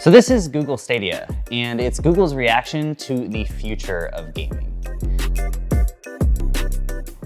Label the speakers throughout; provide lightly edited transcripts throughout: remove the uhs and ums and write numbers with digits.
Speaker 1: So this is Google Stadia, and it's Google's reaction to the future of gaming.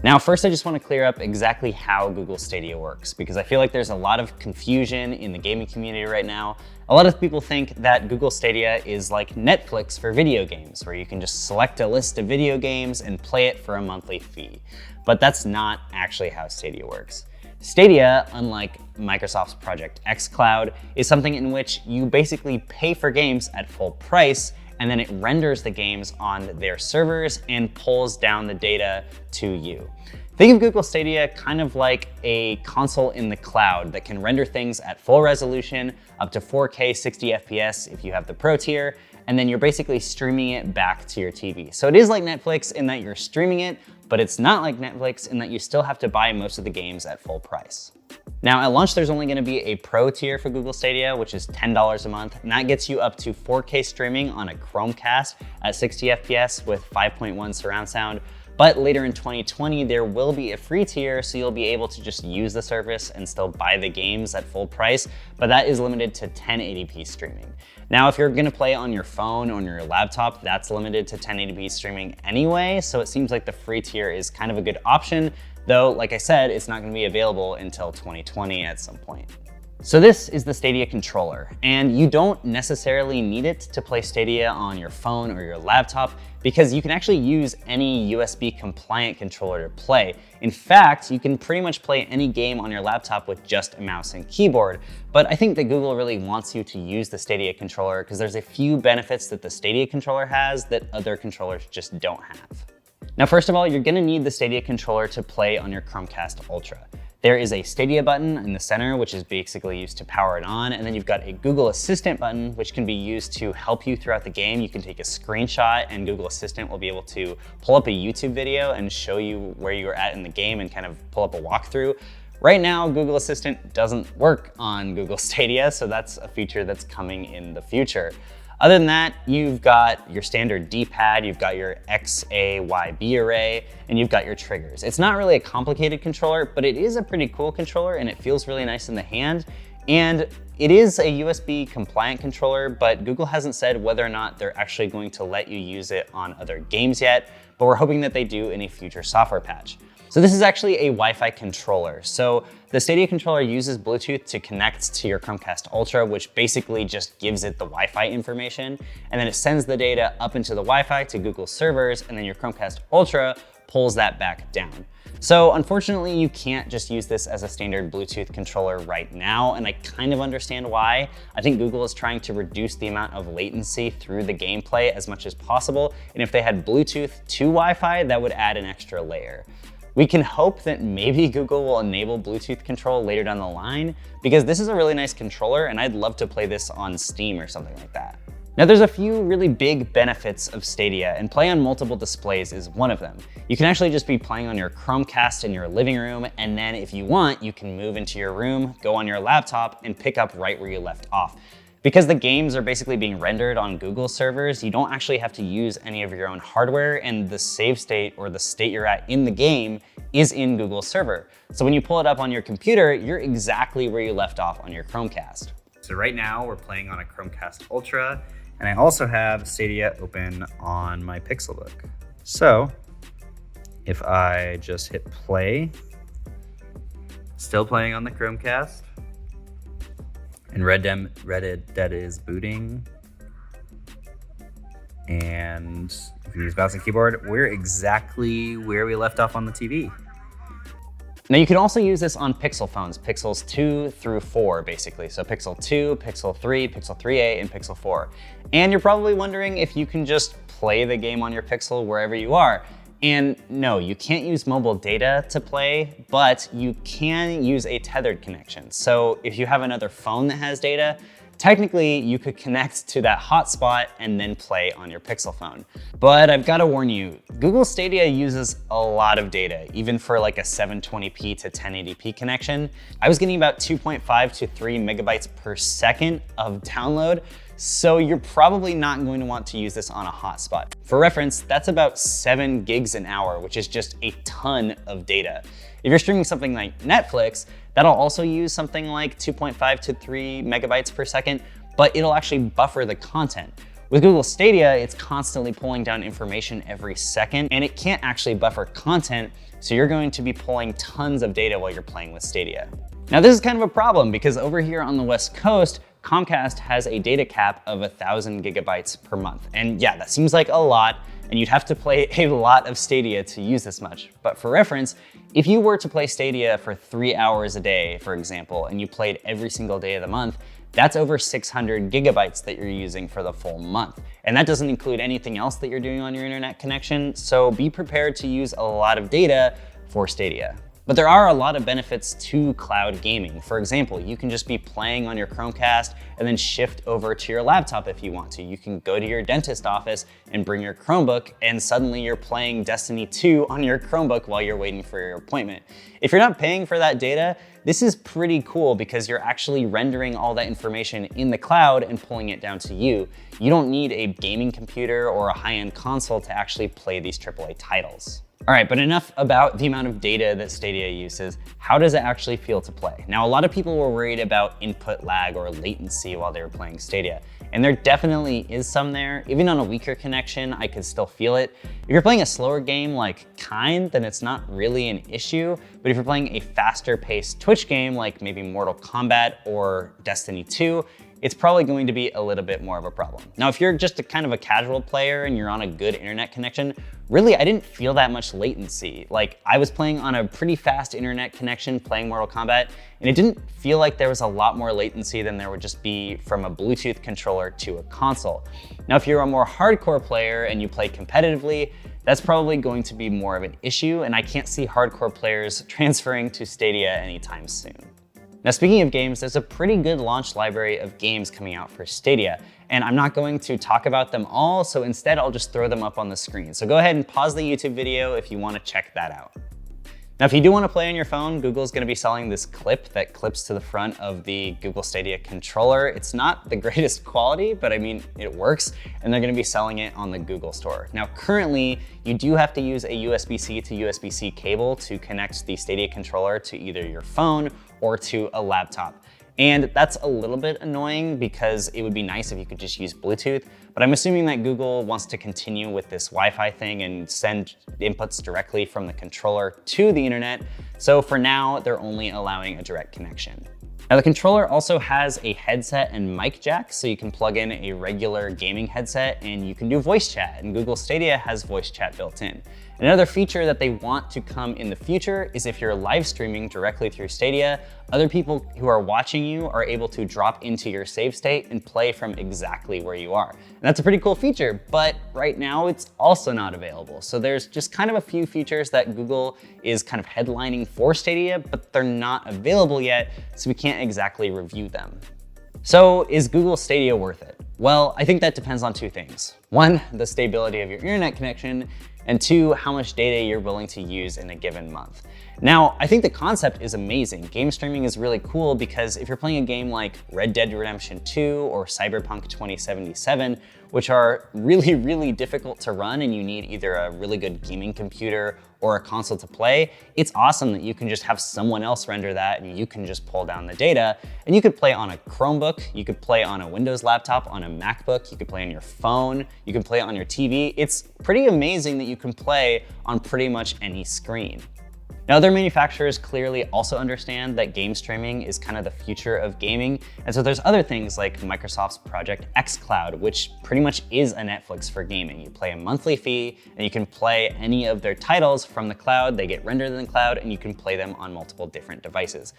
Speaker 1: Now, first I just want to clear up exactly how Google Stadia works, because I feel like there's a lot of confusion in the gaming community right now. A lot of people think that Google Stadia is like Netflix for video games, where you can just select a list of video games and play it for a monthly fee. But that's not actually how Stadia works. Stadia, unlike Microsoft's Project xCloud, is something in which you basically pay for games at full price, and then it renders the games on their servers and pulls down the data to you. Think of Google Stadia kind of like a console in the cloud that can render things at full resolution, up to 4K 60 FPS if you have the Pro tier, and then you're basically streaming it back to your TV. So it is like Netflix in that you're streaming it, but it's not like Netflix in that you still have to buy most of the games at full price. Now at launch, there's only gonna be a Pro tier for Google Stadia, which is $10 a month, and that gets you up to 4K streaming on a Chromecast at 60 FPS with 5.1 surround sound. But later in 2020, there will be a free tier, so you'll be able to just use the service and still buy the games at full price, but that is limited to 1080p streaming. Now, if you're gonna play on your phone or on your laptop, that's limited to 1080p streaming anyway, so it seems like the free tier is kind of a good option, though, like I said, it's not gonna be available until 2020 at some point. So this is the Stadia Controller, and you don't necessarily need it to play Stadia on your phone or your laptop because you can actually use any USB compliant controller to play. In fact, you can pretty much play any game on your laptop with just a mouse and keyboard. But I think that Google really wants you to use the Stadia Controller because there's a few benefits that the Stadia Controller has that other controllers just don't have. Now, first of all, you're gonna need the Stadia Controller to play on your Chromecast Ultra. There is a Stadia button in the center, which is basically used to power it on. And then you've got a Google Assistant button, which can be used to help you throughout the game. You can take a screenshot and Google Assistant will be able to pull up a YouTube video and show you where you're at in the game and kind of pull up a walkthrough. Right now, Google Assistant doesn't work on Google Stadia, so that's a feature that's coming in the future. Other than that, you've got your standard D-pad, you've got your X, A, Y, B array, and you've got your triggers. It's not really a complicated controller, but it is a pretty cool controller and it feels really nice in the hand. And it is a USB compliant controller, but Google hasn't said whether or not they're actually going to let you use it on other games yet, but we're hoping that they do in a future software patch. So this is actually a Wi-Fi controller. So the Stadia Controller uses Bluetooth to connect to your Chromecast Ultra, which basically just gives it the Wi-Fi information. And then it sends the data up into the Wi-Fi to Google servers, and then your Chromecast Ultra pulls that back down. So unfortunately, you can't just use this as a standard Bluetooth controller right now, and I kind of understand why. I think Google is trying to reduce the amount of latency through the gameplay as much as possible, and if they had Bluetooth to Wi-Fi, that would add an extra layer. We can hope that maybe Google will enable Bluetooth control later down the line, because this is a really nice controller and I'd love to play this on Steam or something like that. Now there's a few really big benefits of Stadia, and play on multiple displays is one of them. You can actually just be playing on your Chromecast in your living room, and then if you want, you can move into your room, go on your laptop, and pick up right where you left off. Because the games are basically being rendered on Google servers, you don't actually have to use any of your own hardware, and the save state or the state you're at in the game is in Google's server. So when you pull it up on your computer, you're exactly where you left off on your Chromecast. So right now we're playing on a Chromecast Ultra, and I also have Stadia open on my Pixelbook. So if I just hit play, still playing on the Chromecast, and Red Dead is booting. And if you use mouse and keyboard, we're exactly where we left off on the TV. Now you can also use this on Pixel phones, Pixels 2 through 4 basically. So Pixel 2, Pixel 3, Pixel 3a, and Pixel 4. And you're probably wondering if you can just play the game on your Pixel wherever you are. And no, you can't use mobile data to play, but you can use a tethered connection. So if you have another phone that has data, technically you could connect to that hotspot and then play on your Pixel phone. But I've gotta warn you, Google Stadia uses a lot of data, even for like a 720p to 1080p connection. I was getting about 2.5 to 3 megabytes per second of download. So you're probably not going to want to use this on a hotspot. For reference, that's about 7 gigs an hour, which is just a ton of data. If you're streaming something like Netflix, that'll also use something like 2.5 to 3 megabytes per second, but it'll actually buffer the content. With Google Stadia, it's constantly pulling down information every second, and it can't actually buffer content, so you're going to be pulling tons of data while you're playing with Stadia. Now, this is kind of a problem because over here on the West Coast, Comcast has a data cap of 1,000 gigabytes per month. And yeah, that seems like a lot, and you'd have to play a lot of Stadia to use this much. But for reference, if you were to play Stadia for 3 hours a day, for example, and you played every single day of the month, that's over 600 gigabytes that you're using for the full month. And that doesn't include anything else that you're doing on your internet connection, so be prepared to use a lot of data for Stadia. But there are a lot of benefits to cloud gaming. For example, you can just be playing on your Chromecast and then shift over to your laptop if you want to. You can go to your dentist office and bring your Chromebook, and suddenly you're playing Destiny 2 on your Chromebook while you're waiting for your appointment. If you're not paying for that data, this is pretty cool because you're actually rendering all that information in the cloud and pulling it down to you. You don't need a gaming computer or a high-end console to actually play these AAA titles. All right, but enough about the amount of data that Stadia uses. How does it actually feel to play? Now, a lot of people were worried about input lag or latency while they were playing Stadia, and there definitely is some there. Even on a weaker connection, I could still feel it. If you're playing a slower game like Kind, then it's not really an issue, but if you're playing a faster paced Twitch game like maybe Mortal Kombat or Destiny 2, it's probably going to be a little bit more of a problem. Now, if you're just a kind of a casual player and you're on a good internet connection, really, I didn't feel that much latency. Like, I was playing on a pretty fast internet connection playing Mortal Kombat, and it didn't feel like there was a lot more latency than there would just be from a Bluetooth controller to a console. Now, if you're a more hardcore player and you play competitively, that's probably going to be more of an issue, and I can't see hardcore players transferring to Stadia anytime soon. Now, speaking of games, there's a pretty good launch library of games coming out for Stadia, and I'm not going to talk about them all, so instead I'll just throw them up on the screen. So go ahead and pause the YouTube video if you want to check that out. Now, if you do want to play on your phone, Google's going to be selling this clip that clips to the front of the Google Stadia controller. It's not the greatest quality, but I mean, it works, and they're going to be selling it on the Google Store. Now, currently, you do have to use a USB-C to USB-C cable to connect the Stadia controller to either your phone or to a laptop. And that's a little bit annoying because it would be nice if you could just use Bluetooth, but I'm assuming that Google wants to continue with this Wi-Fi thing and send inputs directly from the controller to the internet. So for now, they're only allowing a direct connection. Now, the controller also has a headset and mic jack, so you can plug in a regular gaming headset and you can do voice chat, and Google Stadia has voice chat built in. Another feature that they want to come in the future is if you're live streaming directly through Stadia, other people who are watching you are able to drop into your save state and play from exactly where you are. And that's a pretty cool feature, but right now it's also not available. So there's just kind of a few features that Google is kind of headlining for Stadia, but they're not available yet, so we can't exactly review them. So is Google Stadia worth it? Well, I think that depends on two things. One, the stability of your internet connection, and two, how much data you're willing to use in a given month. Now, I think the concept is amazing. Game streaming is really cool because if you're playing a game like Red Dead Redemption 2 or Cyberpunk 2077, which are really, really difficult to run and you need either a really good gaming computer or a console to play, it's awesome that you can just have someone else render that and you can just pull down the data. And you could play on a Chromebook, you could play on a Windows laptop, on a MacBook, you could play on your phone, you can play on your TV. It's pretty amazing that you can play on pretty much any screen. Now, other manufacturers clearly also understand that game streaming is kind of the future of gaming. And so there's other things like Microsoft's Project xCloud, which pretty much is a Netflix for gaming. You pay a monthly fee and you can play any of their titles from the cloud. They get rendered in the cloud and you can play them on multiple different devices.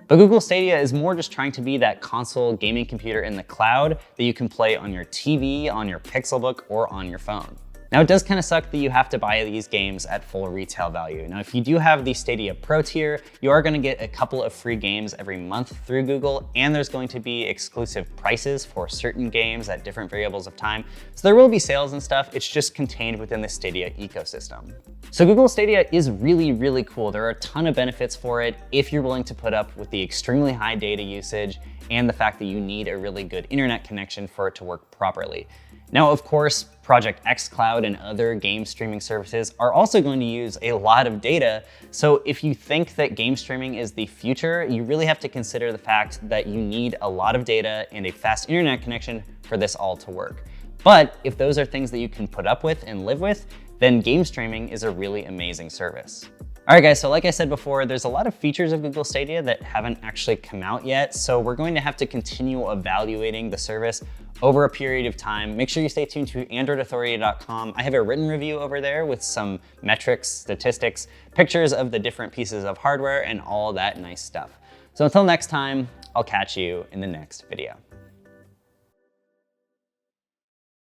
Speaker 1: But Google Stadia is more just trying to be that console gaming computer in the cloud that you can play on your TV, on your Pixelbook, or on your phone. Now, it does kind of suck that you have to buy these games at full retail value. Now, if you do have the Stadia Pro tier, you are going to get a couple of free games every month through Google, and there's going to be exclusive prices for certain games at different variables of time. So there will be sales and stuff. It's just contained within the Stadia ecosystem. So Google Stadia is really, really cool. There are a ton of benefits for it if you're willing to put up with the extremely high data usage and the fact that you need a really good internet connection for it to work properly. Now, of course, Project xCloud and other game streaming services are also going to use a lot of data. So if you think that game streaming is the future, you really have to consider the fact that you need a lot of data and a fast internet connection for this all to work. But if those are things that you can put up with and live with, then game streaming is a really amazing service. All right, guys, so like I said before, there's a lot of features of Google Stadia that haven't actually come out yet, so we're going to have to continue evaluating the service over a period of time. Make sure you stay tuned to AndroidAuthority.com. I have a written review over there with some metrics, statistics, pictures of the different pieces of hardware, and all that nice stuff. So until next time, I'll catch you in the next video.